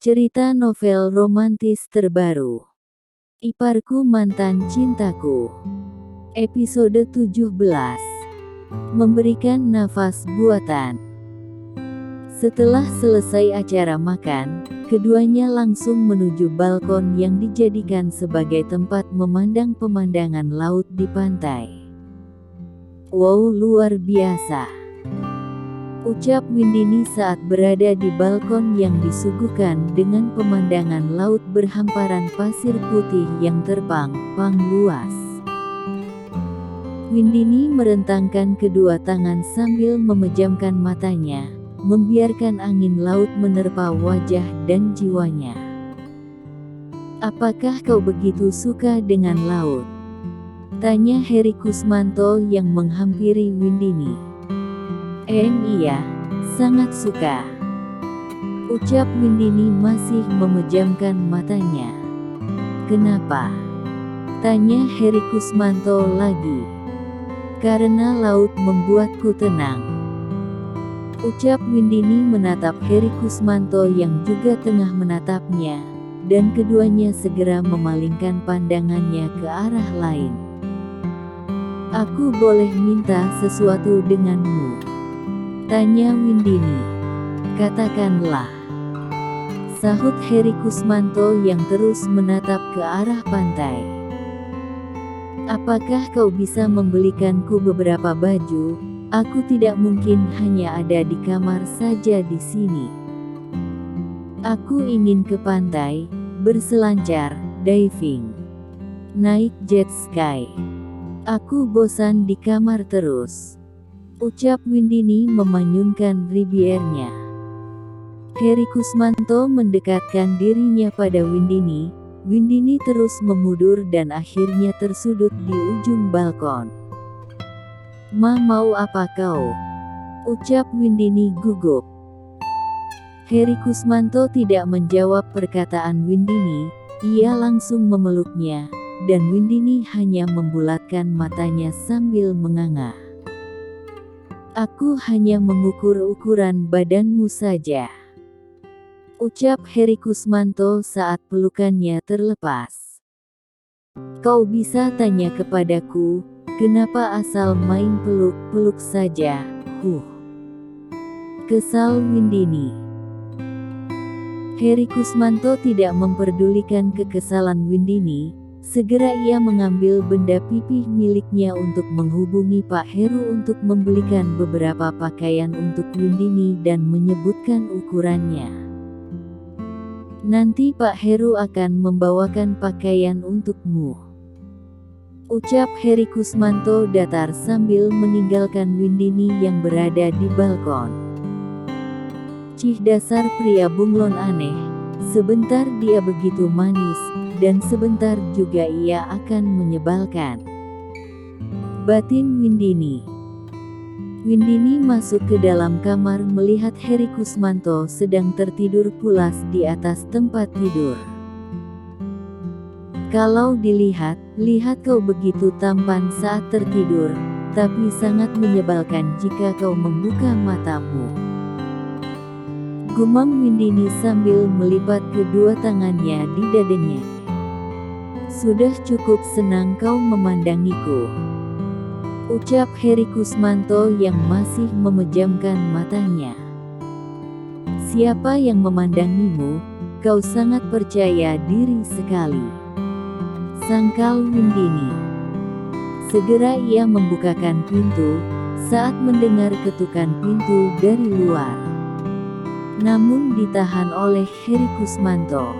Cerita novel romantis terbaru. Iparku Mantan Cintaku. Episode 17. Memberikan nafas buatan. Setelah selesai acara makan, keduanya langsung menuju balkon yang dijadikan sebagai tempat memandang pemandangan laut di pantai. Wow, luar biasa, ucap Windini saat berada di balkon yang disuguhkan dengan pemandangan laut berhamparan pasir putih yang terpang-pang luas. Windini merentangkan kedua tangan sambil memejamkan matanya, membiarkan angin laut menerpa wajah dan jiwanya. "Apakah kau begitu suka dengan laut?" tanya Heri Kusmanto yang menghampiri Windini. Iya, sangat suka," ucap Windini masih memejamkan matanya. "Kenapa?" tanya Heri Kusmanto lagi. "Karena laut membuatku tenang," ucap Windini menatap Heri Kusmanto yang juga tengah menatapnya, dan keduanya segera memalingkan pandangannya ke arah lain. "Aku boleh minta sesuatu denganmu?" tanya Windini. "Katakanlah," sahut Heri Kusmanto yang terus menatap ke arah pantai. "Apakah kau bisa membelikanku beberapa baju? Aku tidak mungkin hanya ada di kamar saja di sini. Aku ingin ke pantai, berselancar, diving, naik jet ski. Aku bosan di kamar terus," ucap Windini memanyunkan bibirnya. Heri Kusmanto mendekatkan dirinya pada Windini. Windini terus memundur dan akhirnya tersudut di ujung balkon. Mau apa kau?" ucap Windini gugup. Heri Kusmanto tidak menjawab perkataan Windini, ia langsung memeluknya, dan Windini hanya membulatkan matanya sambil menganga. "Aku hanya mengukur ukuran badanmu saja," ucap Heri Kusmanto saat pelukannya terlepas. "Kau bisa tanya kepadaku, kenapa asal main peluk-peluk saja?" kesal Windini. Heri Kusmanto tidak memperdulikan kekesalan Windini. Segera ia mengambil benda pipih miliknya untuk menghubungi Pak Heru untuk membelikan beberapa pakaian untuk Windini dan menyebutkan ukurannya. "Nanti Pak Heru akan membawakan pakaian untukmu," ucap Heri Kusmanto datar sambil meninggalkan Windini yang berada di balkon. Cih, dasar pria bunglon aneh. Sebentar dia begitu manis, dan sebentar juga ia akan menyebalkan, batin Windini. Windini masuk ke dalam kamar melihat Heri Kusmanto sedang tertidur pulas di atas tempat tidur. "Kalau dilihat, lihat kau begitu tampan saat tertidur, tapi sangat menyebalkan jika kau membuka matamu," gumam Windini sambil melipat kedua tangannya di dadanya. "Sudah cukup senang kau memandangiku," ucap Heri Kusmanto yang masih memejamkan matanya. "Siapa yang memandangimu? Kau sangat percaya diri sekali," sangkal Windini. Segera ia membukakan pintu, saat mendengar ketukan pintu dari luar. Namun ditahan oleh Heri Kusmanto.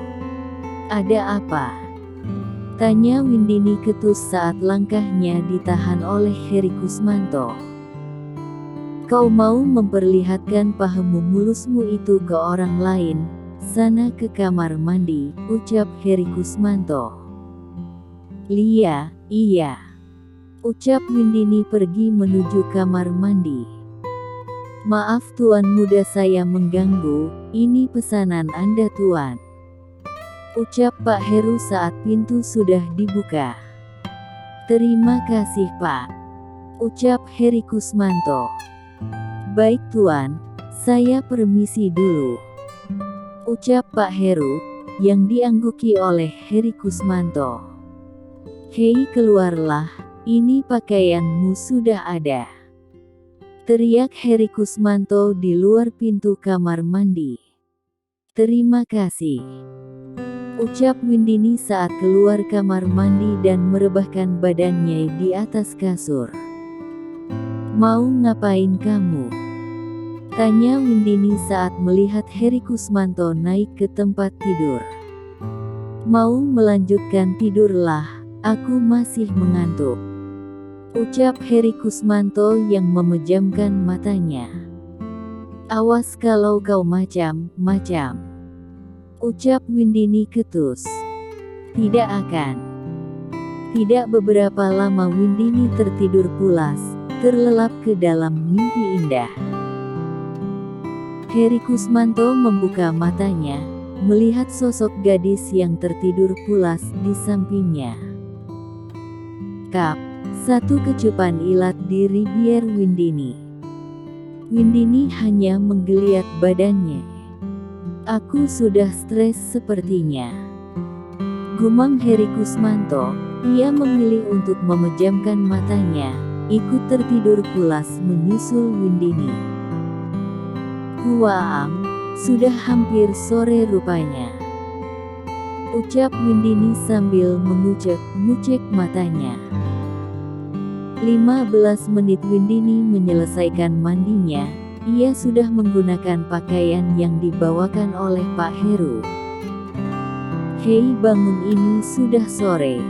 "Ada apa?" tanya Windini ketus saat langkahnya ditahan oleh Heri Kusmanto. "Kau mau memperlihatkan pahamu mulusmu itu ke orang lain? Sana ke kamar mandi," ucap Heri Kusmanto. "Iya," ucap Windini pergi menuju kamar mandi. "Maaf tuan muda saya mengganggu, ini pesanan Anda tuan," ucap Pak Heru saat pintu sudah dibuka. "Terima kasih Pak," ucap Heri Kusmanto. "Baik tuan, saya permisi dulu," ucap Pak Heru, yang diangguki oleh Heri Kusmanto. "Hei, keluarlah, ini pakaianmu sudah ada," teriak Heri Kusmanto di luar pintu kamar mandi. "Terima kasih," ucap Windini saat keluar kamar mandi dan merebahkan badannya di atas kasur. "Mau ngapain kamu?" tanya Windini saat melihat Heri Kusmanto naik ke tempat tidur. "Mau melanjutkan tidurlah, aku masih mengantuk," ucap Heri Kusmanto yang memejamkan matanya. "Awas kalau kau macam-macam," ucap Windini ketus. "Tidak akan." Tidak beberapa lama Windini tertidur pulas, terlelap ke dalam mimpi indah. Heri Kusmanto membuka matanya, melihat sosok gadis yang tertidur pulas di sampingnya. Kap, satu kecupan ilat di bibir Windini. Windini hanya menggeliat badannya. "Aku sudah stres sepertinya," gumam Heri Kusmanto. Ia memilih untuk memejamkan matanya, ikut tertidur pulas menyusul Windini. "Huaam, sudah hampir sore rupanya," ucap Windini sambil mengucek-ngucek matanya. 15 menit Windini menyelesaikan mandinya, ia sudah menggunakan pakaian yang dibawakan oleh Pak Heru. "Hei, bangun, ini sudah sore,"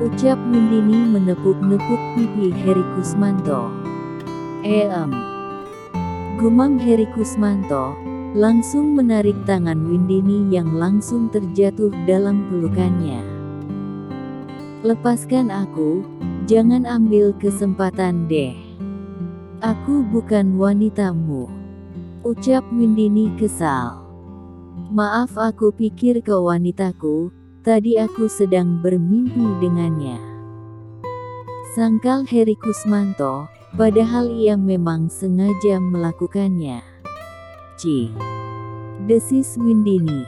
ucap Windini menepuk-nepuk pipi Heri Kusmanto. Gumam Heri Kusmanto, langsung menarik tangan Windini yang langsung terjatuh dalam pelukannya. "Lepaskan aku, jangan ambil kesempatan deh. Aku bukan wanitamu," ucap Windini kesal. "Maaf, aku pikir kau wanitaku, tadi aku sedang bermimpi dengannya," sangkal Heri Kusmanto, padahal ia memang sengaja melakukannya. "Cih," desis Windini.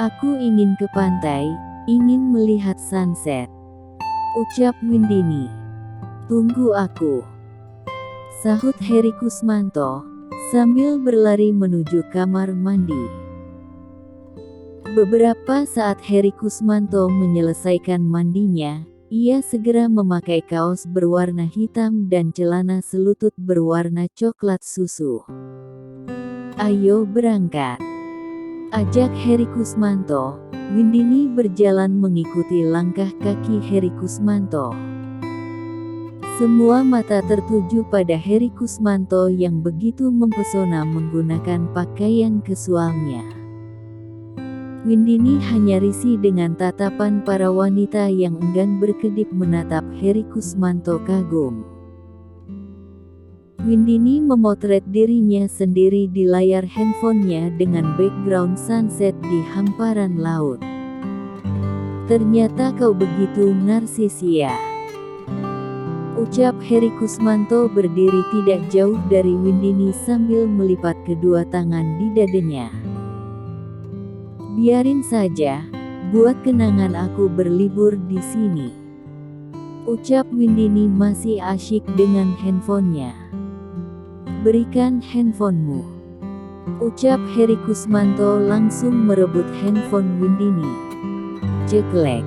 "Aku ingin ke pantai, ingin melihat sunset," ucap Windini. "Tunggu aku," sahut Heri Kusmanto, sambil berlari menuju kamar mandi. Beberapa saat Heri Kusmanto menyelesaikan mandinya, ia segera memakai kaos berwarna hitam dan celana selutut berwarna coklat susu. "Ayo berangkat," ajak Heri Kusmanto. Windini berjalan mengikuti langkah kaki Heri Kusmanto. Semua mata tertuju pada Heri Kusmanto yang begitu mempesona menggunakan pakaian kasualnya. Windini hanya risih dengan tatapan para wanita yang enggan berkedip menatap Heri Kusmanto kagum. Windini memotret dirinya sendiri di layar handphonenya dengan background sunset di hamparan laut. "Ternyata kau begitu narsis ya," ucap Heri Kusmanto berdiri tidak jauh dari Windini sambil melipat kedua tangan di dadanya. "Biarin saja, buat kenangan aku berlibur di sini," ucap Windini masih asyik dengan handphonenya. "Berikan handphonemu," ucap Heri Kusmanto langsung merebut handphone Windini. Ceklek,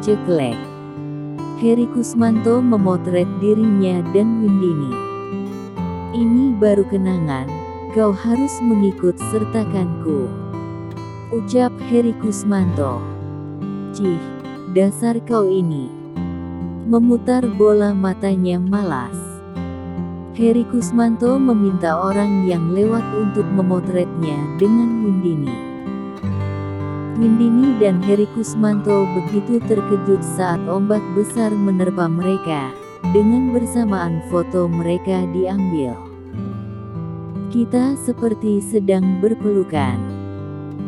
ceklek. Heri Kusmanto memotret dirinya dan Windini. "Ini baru kenangan, kau harus mengikut sertakanku," ucap Heri Kusmanto. "Cih, dasar kau ini," memutar bola matanya malas. Heri Kusmanto meminta orang yang lewat untuk memotretnya dengan Windini. Windini dan Heri Kusmanto begitu terkejut saat ombak besar menerpa mereka, dengan bersamaan foto mereka diambil. "Kita seperti sedang berpelukan,"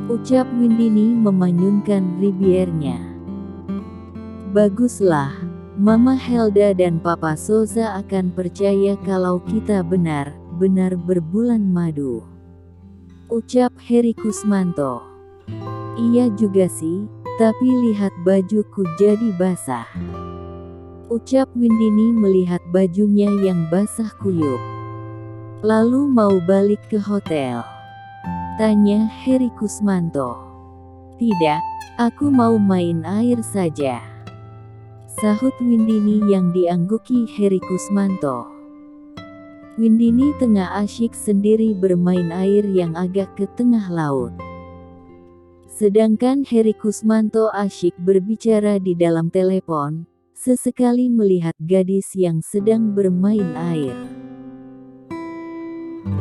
ucap Windini memanyunkan bibirnya. "Baguslah, Mama Helda dan Papa Soza akan percaya kalau kita benar-benar berbulan madu." ucap Heri Kusmanto. Iya juga sih, tapi lihat bajuku jadi basah. Ucap Windini melihat bajunya yang basah kuyup. Lalu mau balik ke hotel? Tanya Heri Kusmanto. Tidak, aku mau main air saja, sahut Windini yang diangguki Heri Kusmanto. Windini tengah asyik sendiri bermain air yang agak ke tengah laut. Sedangkan Heri Kusmanto asyik berbicara di dalam telepon, sesekali melihat gadis yang sedang bermain air.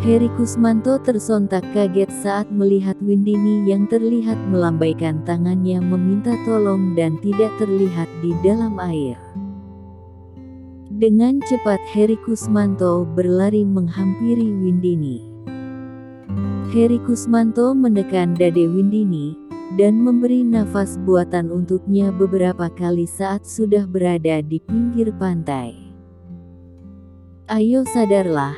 Heri Kusmanto tersontak kaget saat melihat Windini yang terlihat melambaikan tangannya meminta tolong dan tidak terlihat di dalam air. Dengan cepat Heri Kusmanto berlari menghampiri Windini. Heri Kusmanto menekan dada Windini dan memberi nafas buatan untuknya beberapa kali saat sudah berada di pinggir pantai. Ayo sadarlah,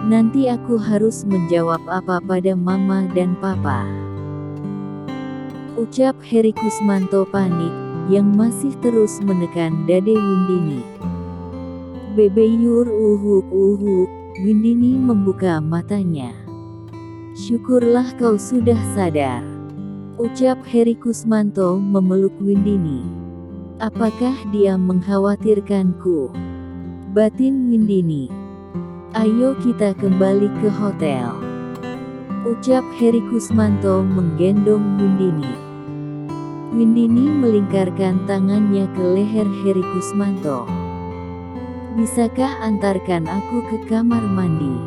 nanti aku harus menjawab apa pada mama dan papa, ucap Heri Kusmanto panik, yang masih terus menekan dada Windini. Bebeyur uhuk, Windini membuka matanya. Syukurlah kau sudah sadar, ucap Heri Kusmanto memeluk Windini. Apakah dia mengkhawatirkanku? Batin Windini. Ayo kita kembali ke hotel, ucap Heri Kusmanto menggendong Windini. Windini melingkarkan tangannya ke leher Heri Kusmanto. Bisakah antarkan aku ke kamar mandi?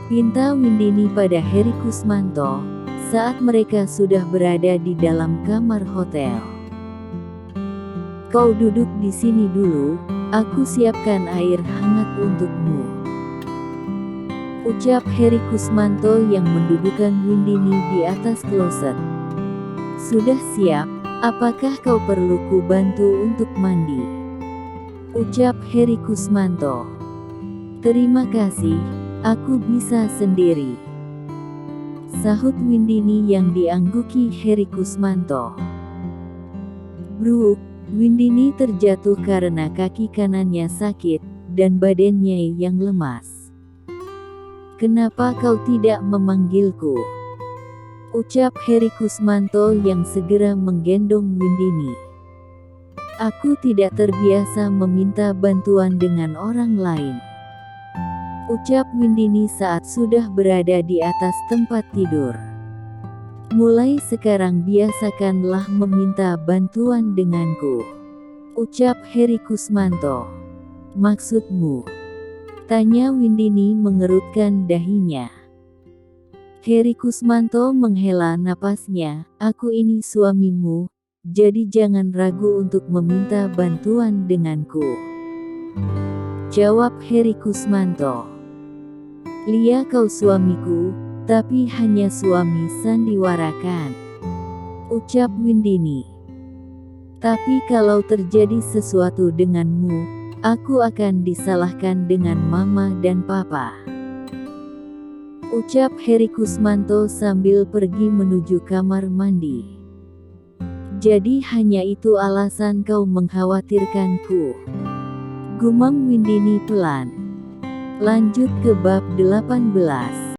Pinta Windini pada Heri Kusmanto saat mereka sudah berada di dalam kamar hotel. Kau duduk di sini dulu, aku siapkan air hangat untukmu, ucap Heri Kusmanto yang mendudukkan Windini di atas kloset. Sudah siap, apakah kau perlu ku bantu untuk mandi? Ucap Heri Kusmanto. Terima kasih, aku bisa sendiri, sahut Windini yang diangguki Heri Kusmanto. Bruk, Windini terjatuh karena kaki kanannya sakit dan badannya yang lemas. Kenapa kau tidak memanggilku? Ucap Heri Kusmanto yang segera menggendong Windini. Aku tidak terbiasa meminta bantuan dengan orang lain, ucap Windini saat sudah berada di atas tempat tidur. Mulai sekarang biasakanlah meminta bantuan denganku, ucap Heri Kusmanto. Maksudmu? Tanya Windini mengerutkan dahinya. Heri Kusmanto menghela napasnya. Aku ini suamimu, jadi jangan ragu untuk meminta bantuan denganku, jawab Heri Kusmanto. Lia kau suamiku, tapi hanya suami sandiwara kan, ucap Windini. Tapi kalau terjadi sesuatu denganmu, aku akan disalahkan dengan mama dan papa, ucap Heri Kusmanto sambil pergi menuju kamar mandi. Jadi hanya itu alasan kau mengkhawatirkanku, gumam Windini pelan. Lanjut ke bab 18.